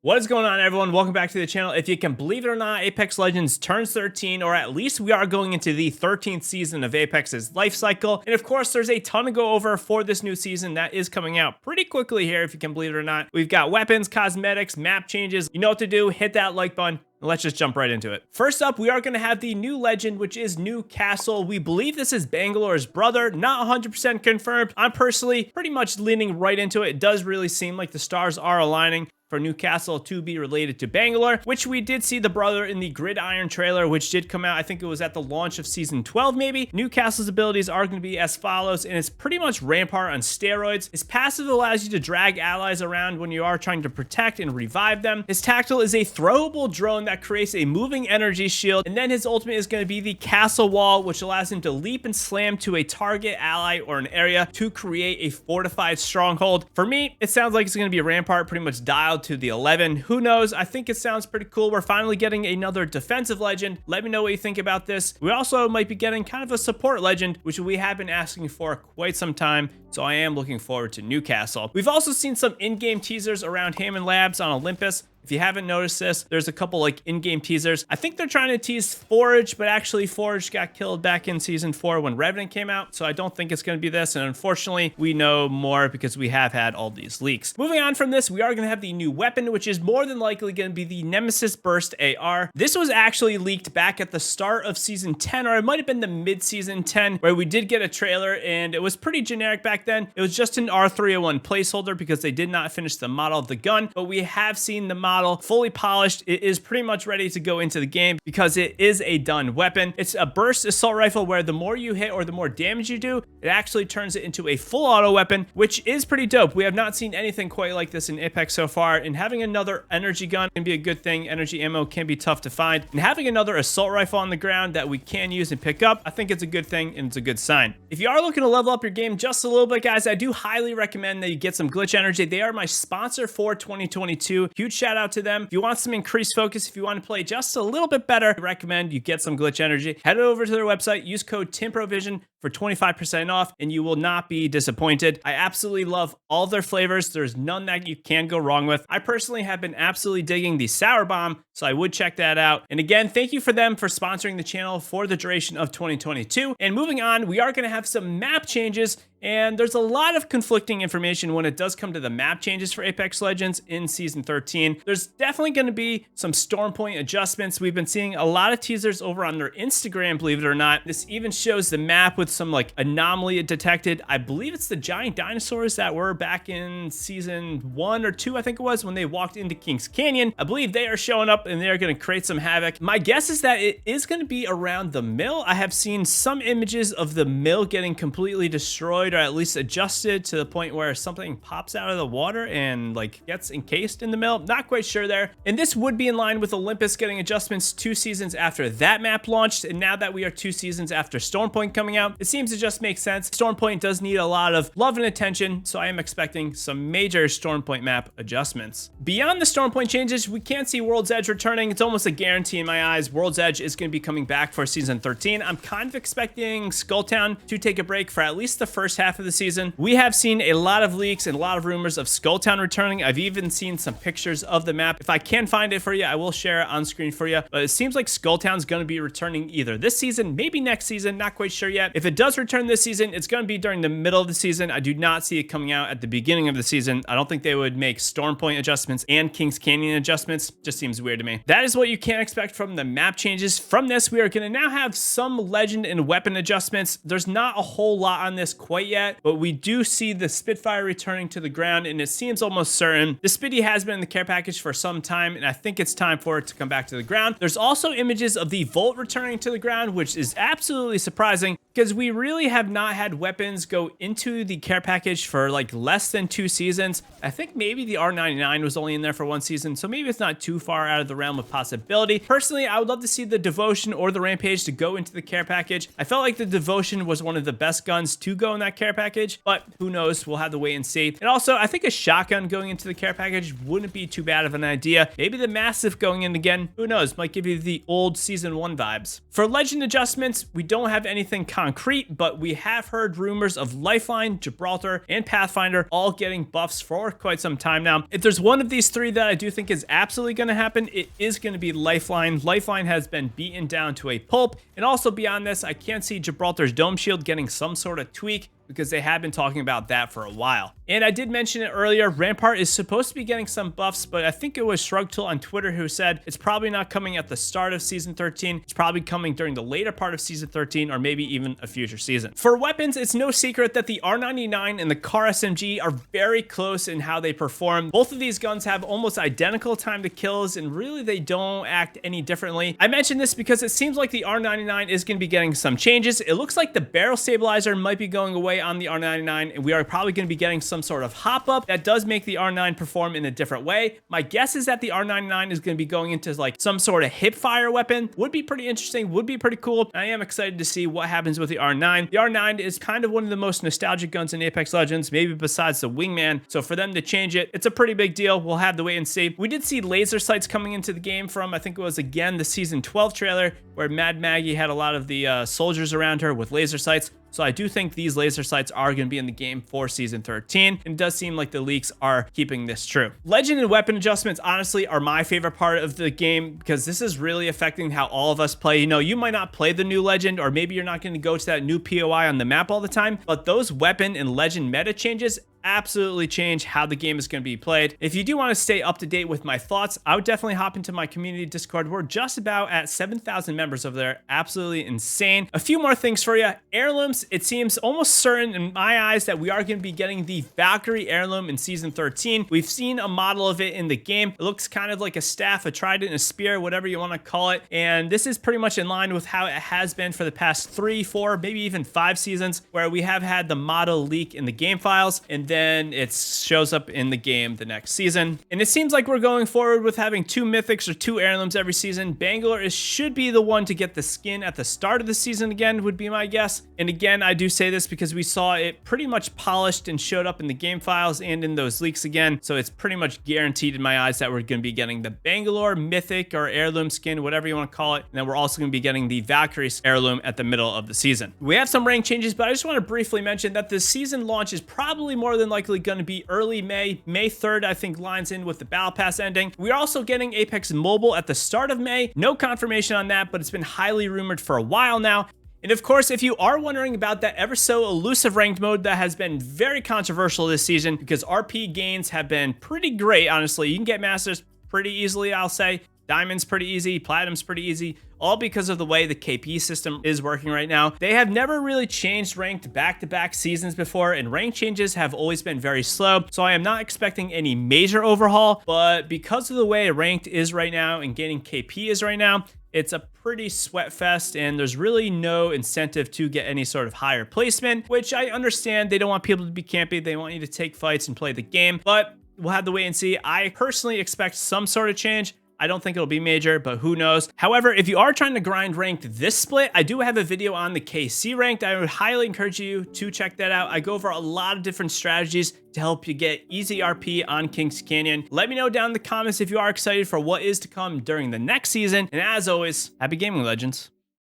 What is going on, everyone? Welcome back to the channel. If you can believe it or not, Apex Legends turns 13, or at least we are going into the 13th season of Apex's life cycle. And of course, there's a ton to go over for this new season that is coming out pretty quickly here, if you can believe it or not. We've got weapons, cosmetics, map changes. You know what to do. Hit that like button. Let's just jump right into it. First up, we are going to have the new legend, which is Newcastle. We believe this is Bangalore's brother, not 100% confirmed. I'm personally pretty much leaning right into it. It does really seem like the stars are aligning for Newcastle to be related to Bangalore, which we did see the brother in the Gridiron trailer, which did come out. I think it was at the launch of season 12, maybe. Newcastle's abilities are going to be as follows, and it's pretty much Rampart on steroids. His passive allows you to drag allies around when you are trying to protect and revive them. His tactical is a throwable drone that creates a moving energy shield, and then his ultimate is going to be the castle wall, which allows him to leap and slam to a target, ally, or an area to create a fortified stronghold. For me, it sounds like it's going to be Rampart pretty much dialed to the 11. Who knows? I think it sounds pretty cool. We're finally getting another defensive legend. Let me know what you think about this. We also might be getting kind of a support legend, which we have been asking for quite some time. So I am looking forward to Newcastle. We've also seen some in-game teasers around Hammond Labs on Olympus. If you haven't noticed this, there's a couple like in-game teasers. I think they're trying to tease Forge, but actually Forge got killed back in season 4 when Revenant came out. So I don't think it's going to be this. And unfortunately, we know more because we have had all these leaks. Moving on from this, we are going to have the new weapon, which is more than likely going to be the Nemesis Burst AR. This was actually leaked back at the start of season 10, or it might have been the mid-season 10, where we did get a trailer and it was pretty generic back then. It was just an R301 placeholder because they did not finish the model of the gun, but we have seen the model fully polished. It is pretty much ready to go into the game because it is a done weapon. It's a burst assault rifle where the more you hit or the more damage you do, it actually turns it into a full auto weapon, which is pretty dope. We have not seen anything quite like this in Apex so far, and having another energy gun can be a good thing. Energy ammo can be tough to find, and having another assault rifle on the ground that we can use and pick up, I think it's a good thing and it's a good sign. If you are looking to level up your game just a little bit, guys, I do highly recommend that you get some Glitch Energy. They are my sponsor for 2022. Huge shout out to them. If you want some increased focus, if you want to play just a little bit better, I recommend you get some Glitch Energy. Head over to their website, use code TimProVision for 25% off, and you will not be disappointed. I absolutely love all their flavors. There's none that you can go wrong with. I personally have been absolutely digging the Sour Bomb, so I would check that out. And again, thank you for them for sponsoring the channel for the duration of 2022. And moving on, we are going to have some map changes, and there's a lot of conflicting information when it does come to the map changes for Apex Legends in Season 13. There's definitely going to be some storm point adjustments. We've been seeing a lot of teasers over on their Instagram, believe it or not. This even shows the map with some like anomaly detected. I believe it's the giant dinosaurs that were back in Season 1 or 2, I think it was, when they walked into Kings Canyon. I believe they are showing up and they're going to create some havoc. My guess is that it is going to be around the mill. I have seen some images of the mill getting completely destroyed, or at least adjusted to the point where something pops out of the water and like gets encased in the mill. Not quite sure there. And this would be in line with Olympus getting adjustments 2 seasons after that map launched. And now that we are 2 seasons after Stormpoint coming out, it seems to just make sense. Stormpoint does need a lot of love and attention, so I am expecting some major Stormpoint map adjustments. Beyond the Stormpoint changes, we can't see World's Edge returning. It's almost a guarantee in my eyes. World's Edge is going to be coming back for Season 13. I'm kind of expecting Skulltown to take a break for at least the first half of the season. We have seen a lot of leaks and a lot of rumors of Skulltown returning. I've even seen some pictures of the map. If I can find it for you, I will share it on screen for you. But it seems like Skulltown's going to be returning either this season, maybe next season, not quite sure yet. If it does return this season, it's going to be during the middle of the season. I do not see it coming out at the beginning of the season. I don't think they would make Stormpoint adjustments and Kings Canyon adjustments. Just seems weird to me. That is what you can expect from the map changes. From this, we are going to now have some legend and weapon adjustments. There's not a whole lot on this quite yet, but we do see the Spitfire returning to the ground, and it seems almost certain. The Spitty has been in the care package for some time, and I think it's time for it to come back to the ground. There's also images of the Volt returning to the ground, which is absolutely surprising because we really have not had weapons go into the care package for like less than 2 seasons. I think maybe the R99 was only in there for 1 season, so maybe it's not too far out of the realm of possibility. Personally, I would love to see the Devotion or the Rampage to go into the care package. I felt like the Devotion was one of the best guns to go in that care package, but who knows? We'll have to wait and see. And also, I think a shotgun going into the care package wouldn't be too bad of an idea. Maybe the Massive going in again, who knows? Might give you the old Season 1 vibes. For legend adjustments, we don't have anything concrete concrete, but we have heard rumors of Lifeline, Gibraltar, and Pathfinder all getting buffs for quite some time now. If there's one of these three that I do think is absolutely going to happen, it is going to be Lifeline. Lifeline has been beaten down to a pulp, and also beyond this, I can't see Gibraltar's Dome Shield getting some sort of tweak, because they have been talking about that for a while. And I did mention it earlier, Rampart is supposed to be getting some buffs, but I think it was Shrugtool on Twitter who said it's probably not coming at the start of Season 13. It's probably coming during the later part of Season 13, or maybe even a future season. For weapons, it's no secret that the R99 and the Car SMG are very close in how they perform. Both of these guns have almost identical time to kills, and really they don't act any differently. I mentioned this because it seems like the R99 is going to be getting some changes. It looks like the barrel stabilizer might be going away on the R99, and we are probably going to be getting some sort of hop up that does make the R9 perform in a different way. My guess is that the R99 is going to be going into like some sort of hip fire weapon. Would be pretty interesting, would be pretty cool. I am excited to see what happens with the R9. The R9 is kind of one of the most nostalgic guns in Apex Legends, maybe besides the Wingman. So for them to change it, it's a pretty big deal. We'll have to wait and see. We did see laser sights coming into the game from, I think it was again the Season 12 trailer, where Mad Maggie had a lot of the soldiers around her with laser sights. So I do think these laser sights are going to be in the game for Season 13, and it does seem like the leaks are keeping this true. Legend and weapon adjustments, honestly, are my favorite part of the game, because this is really affecting how all of us play. You know, you might not play the new Legend, or maybe you're not going to go to that new POI on the map all the time, but those weapon and Legend meta changes absolutely change how the game is going to be played. If you do want to stay up to date with my thoughts, I would definitely hop into my community Discord. We're just about at 7,000 members over there. Absolutely insane. A few more things for you. Heirlooms, it seems almost certain in my eyes that we are going to be getting the Valkyrie heirloom in Season 13. We've seen a model of it in the game. It looks kind of like a staff, a trident, a spear, whatever you want to call it. And this is pretty much in line with how it has been for the past 3, 4, maybe even 5 seasons, where we have had the model leak in the game files, and then it shows up in the game the next season. And it seems like we're going forward with having 2 mythics or 2 heirlooms every season. Bangalore should be the one to get the skin at the start of the season again, would be my guess. And again, I do say this because we saw it pretty much polished and showed up in the game files and in those leaks again. So it's pretty much guaranteed in my eyes that we're going to be getting the Bangalore mythic or heirloom skin, whatever you want to call it. And then we're also going to be getting the Valkyrie heirloom at the middle of the season. We have some rank changes, but I just want to briefly mention that the season launch is probably more than likely going to be early May. May 3rd, I think, lines in with the Battle Pass ending. We're also getting Apex Mobile at the start of May. No confirmation on that, but it's been highly rumored for a while now. And of course, if you are wondering about that ever so elusive ranked mode that has been very controversial this season, because RP gains have been pretty great, honestly. You can get Masters pretty easily, I'll say. Diamond's pretty easy, Platinum's pretty easy, all because of the way the KP system is working right now. They have never really changed ranked back-to-back seasons before, and rank changes have always been very slow, so I am not expecting any major overhaul, but because of the way ranked is right now and gaining KP is right now, it's a pretty sweat fest, and there's really no incentive to get any sort of higher placement, which I understand. They don't want people to be campy. They want you to take fights and play the game, but we'll have to wait and see. I personally expect some sort of change. I don't think it'll be major, but who knows. However, if you are trying to grind ranked this split, I do have a video on the KC ranked. I would highly encourage you to check that out. I go over a lot of different strategies to help you get easy RP on Kings Canyon. Let me know down in the comments if you are excited for what is to come during the next season. And as always, happy gaming, legends.